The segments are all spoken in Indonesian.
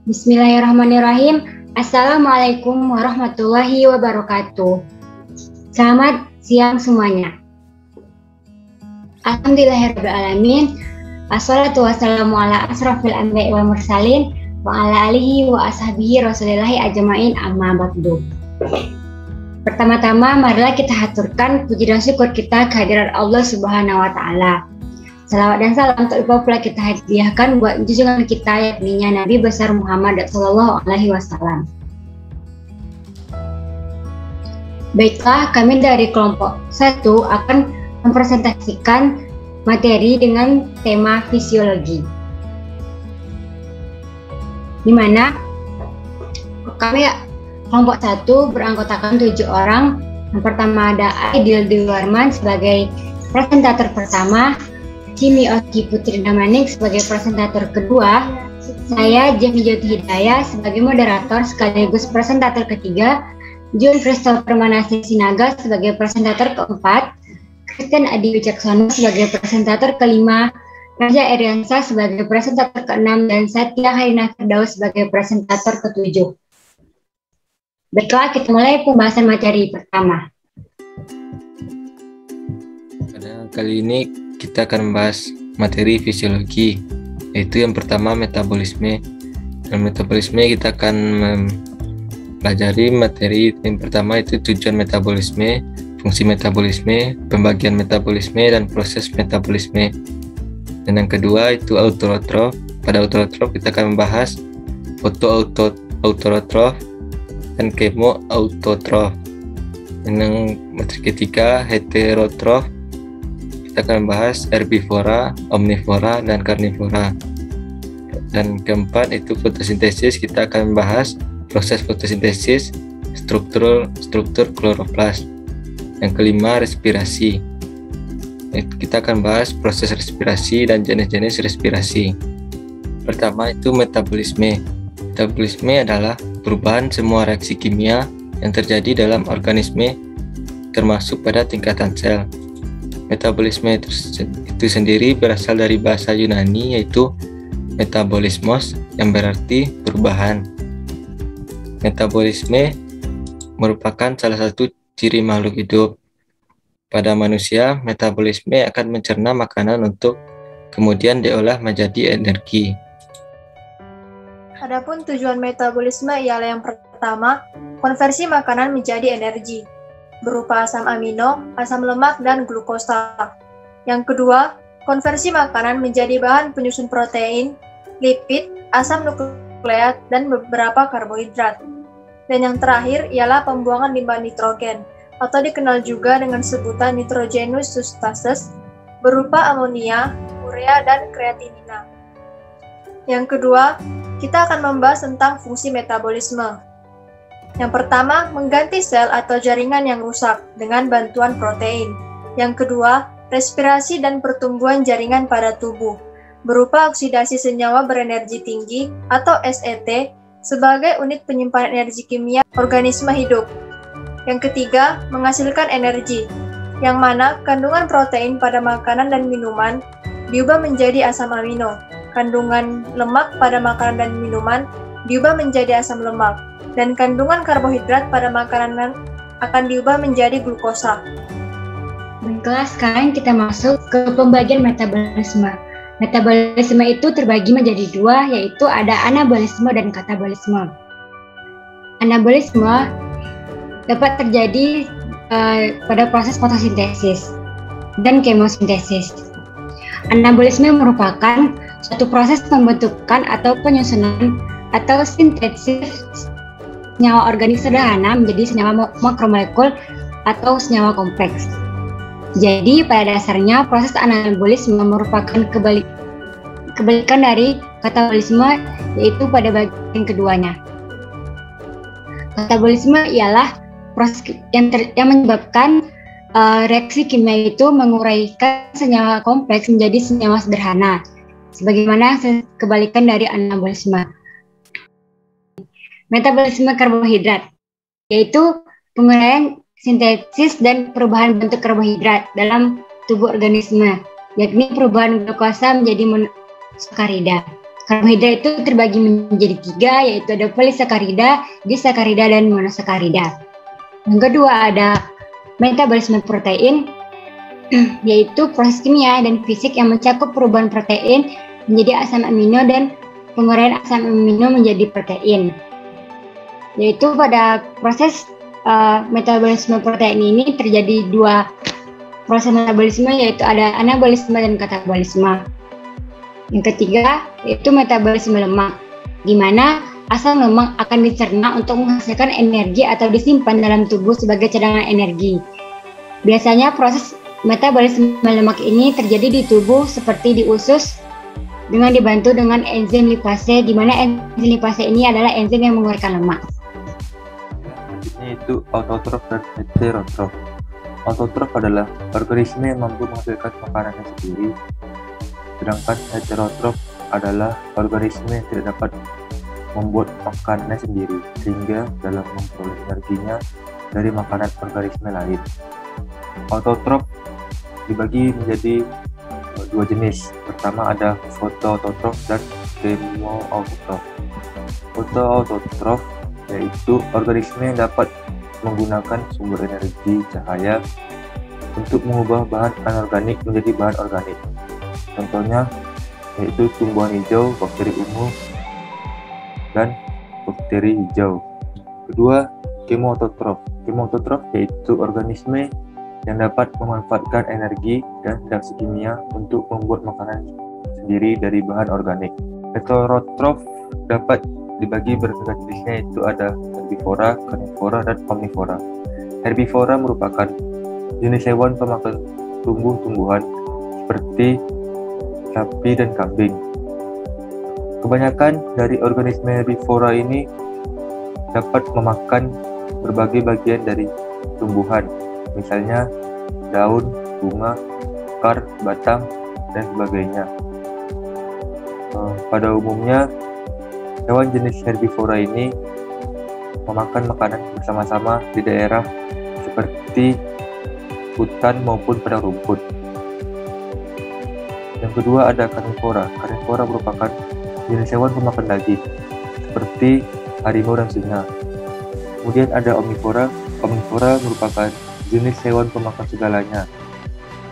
Bismillahirrahmanirrahim. Assalamualaikum warahmatullahi wabarakatuh. Selamat siang semuanya. Alhamdulillahirrahmanirrahim. Assalatu wassalamu ala asrafil anbiya'i wal mursalin wa ala alihi wa ashabihi rasulillahi ajma'in amma ba'du. Pertama-tama marilah kita haturkan puji dan syukur kita kehadiran Allah Subhanahu wa taala. Salawat dan salam tak lupa pula kita hadiahkan buat junjungan kita yakni Nabi besar Muhammad sallallahu alaihi wasallam. Baiklah, kami dari kelompok 1 akan mempresentasikan materi dengan tema fisiologi. Di mana kami kelompok 1 beranggotakan 7 orang. Yang pertama ada Aidil Dewarman sebagai presentator pertama, Kimi Oki Putri Damanik sebagai presentator kedua, saya Jemi Jyoti Hidayah sebagai moderator sekaligus presentator ketiga, Jun Christopher Manasih Sinaga sebagai presentator keempat, Kristen Adi Wicaksono sebagai presentator kelima, Raja Eriansa sebagai presentator keenam, dan Satya Harina Firdaus sebagai presentator ketujuh. Baiklah, kita mulai pembahasan materi pertama. Pada kali ini kita akan membahas materi fisiologi, yaitu yang pertama metabolisme. Dalam metabolisme kita akan mempelajari materi yang pertama itu tujuan metabolisme, fungsi metabolisme, pembagian metabolisme, dan proses metabolisme. Dan yang kedua itu autotrof. Pada autotrof kita akan membahas autotrof dan chemoautotrof. Dan yang materi ketiga heterotrof, kita akan membahas herbivora, omnivora, dan karnivora. Dan keempat itu fotosintesis, kita akan membahas proses fotosintesis, struktur kloroplas. Yang kelima respirasi, kita akan bahas proses respirasi dan jenis-jenis respirasi. Pertama itu metabolisme. Metabolisme adalah perubahan semua reaksi kimia yang terjadi dalam organisme termasuk pada tingkatan sel. Metabolisme itu sendiri berasal dari bahasa Yunani yaitu metabolismos yang berarti perubahan. Metabolisme merupakan salah satu ciri makhluk hidup. Pada manusia, metabolisme akan mencerna makanan untuk kemudian diolah menjadi energi. Adapun tujuan metabolisme ialah yang pertama, konversi makanan menjadi energi berupa asam amino, asam lemak, dan glukosa. Yang kedua, konversi makanan menjadi bahan penyusun protein, lipid, asam nukleat, dan beberapa karbohidrat. Dan yang terakhir ialah pembuangan limbah nitrogen, atau dikenal juga dengan sebutan nitrogenous substances, berupa amonia, urea, dan kreatinina. Yang kedua, kita akan membahas tentang fungsi metabolisme. Yang pertama, mengganti sel atau jaringan yang rusak dengan bantuan protein. Yang kedua, respirasi dan pertumbuhan jaringan pada tubuh, berupa oksidasi senyawa berenergi tinggi atau SET sebagai unit penyimpanan energi kimia organisme hidup. Yang ketiga, menghasilkan energi, yang mana kandungan protein pada makanan dan minuman diubah menjadi asam amino, kandungan lemak pada makanan dan minuman diubah menjadi asam lemak, dan kandungan karbohidrat pada makanan akan diubah menjadi glukosa. Baiklah, sekarang kita masuk ke pembagian metabolisme. Metabolisme itu terbagi menjadi dua, yaitu ada anabolisme dan katabolisme. Anabolisme dapat terjadi pada proses fotosintesis dan kemosintesis. Anabolisme merupakan suatu proses pembentukan atau penyusunan atau sintesis senyawa organik sederhana menjadi senyawa makromolekul atau senyawa kompleks. Jadi pada dasarnya proses anabolisme merupakan kebalikan dari katabolisme, yaitu pada bagian keduanya. Katabolisme ialah proses yang menyebabkan reaksi kimia itu menguraikan senyawa kompleks menjadi senyawa sederhana, sebagaimana kebalikan dari anabolisme. Metabolisme karbohidrat, yaitu penguraian sintesis dan perubahan bentuk karbohidrat dalam tubuh organisme, yakni perubahan glukosa menjadi monosakarida. Karbohidrat itu terbagi menjadi 3, yaitu ada polisakarida, disakarida, dan monosakarida. Yang kedua ada metabolisme protein, yaitu proses kimia dan fisik yang mencakup perubahan protein menjadi asam amino dan penguraian asam amino menjadi protein. Yaitu pada proses metabolisme protein ini terjadi 2 proses metabolisme, yaitu ada anabolisme dan katabolisme. Yang ketiga yaitu metabolisme lemak, di mana asam lemak akan dicerna untuk menghasilkan energi atau disimpan dalam tubuh sebagai cadangan energi. Biasanya proses metabolisme lemak ini terjadi di tubuh seperti di usus dengan dibantu dengan enzim lipase, di mana enzim lipase ini adalah enzim yang mengeluarkan lemak. Selanjutnya itu autotrof dan heterotrof. Autotrof adalah organisme yang mampu menghasilkan makanannya sendiri, sedangkan heterotrof adalah organisme yang tidak dapat membuat makanannya sendiri, sehingga dalam memperoleh energinya dari makanan organisme lain. Autotrof dibagi menjadi 2 jenis. Pertama ada fotoautotrof dan kemoautotrof. Fotoautotrof yaitu organisme yang dapat menggunakan sumber energi cahaya untuk mengubah bahan anorganik menjadi bahan organik. Contohnya yaitu tumbuhan hijau, bakteri ungu, dan bakteri hijau. Kedua, kemoautotrof. Kemoautotrof yaitu organisme yang dapat memanfaatkan energi dan reaksi kimia untuk membuat makanan sendiri dari bahan organik. Heterotrof dapat dibagi berdasarkan jenisnya, yaitu ada herbivora, karnivora, dan omnivora. Herbivora merupakan jenis hewan pemakan tumbuh-tumbuhan seperti sapi dan kambing. Kebanyakan dari organisme herbivora ini dapat memakan berbagai bagian dari tumbuhan, misalnya daun, bunga, akar, batang, dan sebagainya. Pada umumnya, hewan jenis herbivora ini memakan makanan bersama-sama di daerah seperti hutan maupun padang rumput. Yang kedua ada karnivora. Karnivora merupakan jenis hewan pemakan daging seperti harimau dan singa. Kemudian ada omnivora. Omnivora merupakan jenis hewan pemakan segalanya,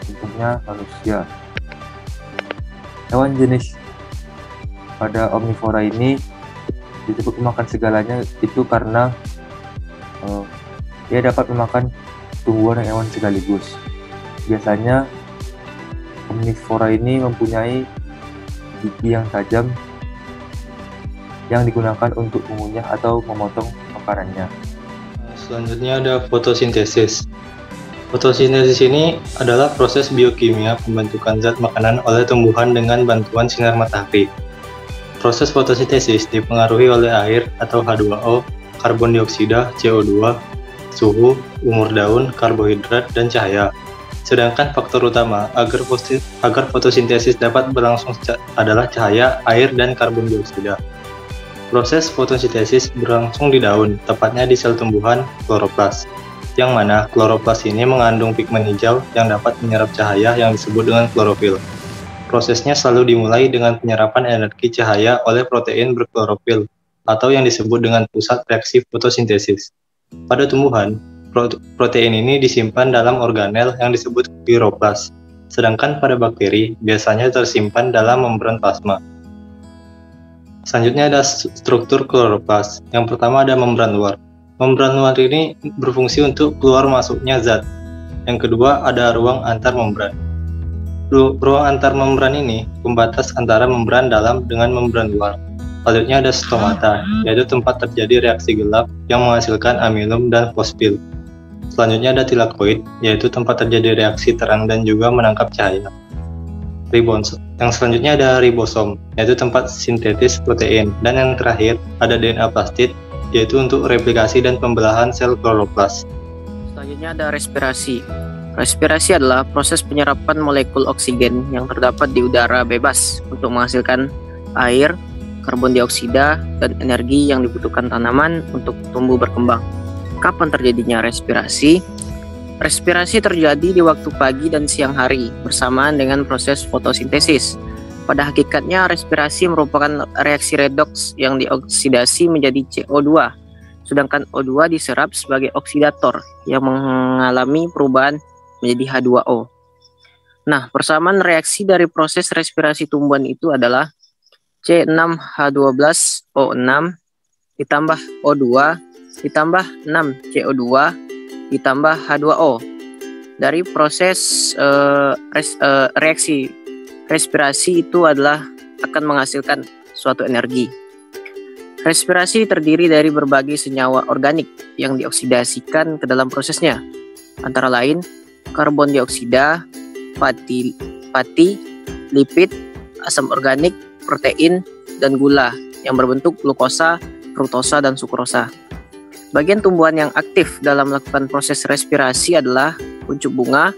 contohnya manusia. Hewan jenis pada omnivora ini disebut memakan segalanya itu karena dia dapat memakan tumbuhan dan hewan sekaligus. Biasanya omnivora ini mempunyai gigi yang tajam yang digunakan untuk mengunyah atau memotong makanannya. Selanjutnya ada fotosintesis. Fotosintesis ini adalah proses biokimia pembentukan zat makanan oleh tumbuhan dengan bantuan sinar matahari. Proses fotosintesis dipengaruhi oleh air atau H2O, karbon dioksida, CO2, suhu, umur daun, karbohidrat, dan cahaya. Sedangkan faktor utama agar fotosintesis dapat berlangsung adalah cahaya, air, dan karbon dioksida. Proses fotosintesis berlangsung di daun, tepatnya di sel tumbuhan kloroplas, yang mana kloroplas ini mengandung pigmen hijau yang dapat menyerap cahaya yang disebut dengan klorofil. Prosesnya selalu dimulai dengan penyerapan energi cahaya oleh protein berklorofil, atau yang disebut dengan pusat reaksi fotosintesis. Pada tumbuhan, protein ini disimpan dalam organel yang disebut chloroplast, sedangkan pada bakteri biasanya tersimpan dalam membran plasma. Selanjutnya ada struktur kloroplast. Yang pertama ada membran luar. Membran luar ini berfungsi untuk keluar masuknya zat. Yang kedua ada ruang antar membran. Ruang antar membran ini pembatas antara membran dalam dengan membran luar. Selanjutnya ada stomata, yaitu tempat terjadi reaksi gelap yang menghasilkan amilum dan fosfil. Selanjutnya ada tilakoid, yaitu tempat terjadi reaksi terang dan juga menangkap cahaya. Yang selanjutnya ada ribosom, yaitu tempat sintetis protein. Dan yang terakhir ada DNA plastid, yaitu untuk replikasi dan pembelahan sel kloroplas. Selanjutnya ada respirasi. Respirasi adalah proses penyerapan molekul oksigen yang terdapat di udara bebas untuk menghasilkan air, karbon dioksida, dan energi yang dibutuhkan tanaman untuk tumbuh berkembang. Kapan terjadinya respirasi? Respirasi terjadi di waktu pagi dan siang hari bersamaan dengan proses fotosintesis. Pada hakikatnya, respirasi merupakan reaksi redoks yang dioksidasi menjadi CO2, sedangkan O2 diserap sebagai oksidator yang mengalami perubahan menjadi H2O. Nah, persamaan reaksi dari proses respirasi tumbuhan itu adalah C6H12O6 ditambah O2 ditambah 6CO2 ditambah H2O. Dari proses reaksi respirasi itu adalah akan menghasilkan suatu energi. Respirasi terdiri dari berbagai senyawa organik yang dioksidasikan ke dalam prosesnya, antara lain karbon dioksida, pati, lipid, asam organik, protein, dan gula yang berbentuk glukosa, fruktosa, dan sukrosa. Bagian tumbuhan yang aktif dalam melakukan proses respirasi adalah kuncup bunga,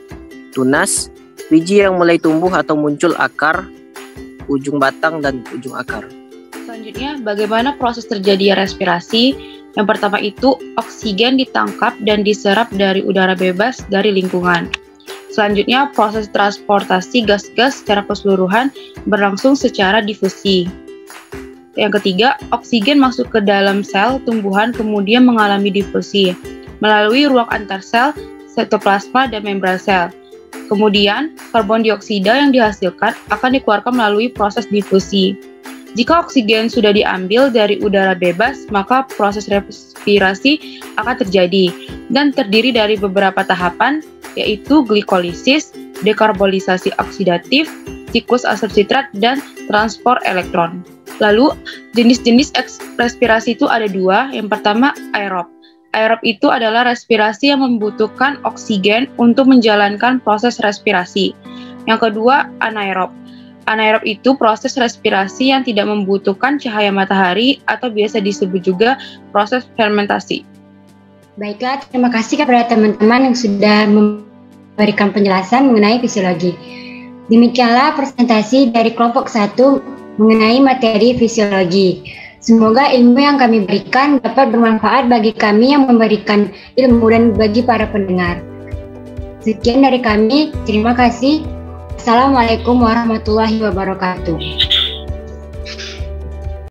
tunas, biji yang mulai tumbuh atau muncul akar, ujung batang, dan ujung akar. Selanjutnya, bagaimana proses terjadinya respirasi? Yang pertama itu, oksigen ditangkap dan diserap dari udara bebas dari lingkungan. Selanjutnya, proses transportasi gas-gas secara keseluruhan berlangsung secara difusi. Yang ketiga, oksigen masuk ke dalam sel tumbuhan kemudian mengalami difusi melalui ruang antar sel, sitoplasma, dan membran sel. Kemudian, karbon dioksida yang dihasilkan akan dikeluarkan melalui proses difusi. Jika oksigen sudah diambil dari udara bebas, maka proses respirasi akan terjadi dan terdiri dari beberapa tahapan, yaitu glikolisis, dekarbolisasi oksidatif, siklus asam sitrat, dan transport elektron. Lalu, jenis-jenis respirasi itu ada dua. Yang pertama, aerob. Aerob itu adalah respirasi yang membutuhkan oksigen untuk menjalankan proses respirasi. Yang kedua, anaerob. Anaerob itu proses respirasi yang tidak membutuhkan cahaya matahari atau biasa disebut juga proses fermentasi. Baiklah, terima kasih kepada teman-teman yang sudah memberikan penjelasan mengenai fisiologi. Demikianlah presentasi dari kelompok 1 mengenai materi fisiologi. Semoga ilmu yang kami berikan dapat bermanfaat bagi kami yang memberikan ilmu dan bagi para pendengar. Sekian dari kami, terima kasih. Assalamualaikum warahmatullahi wabarakatuh.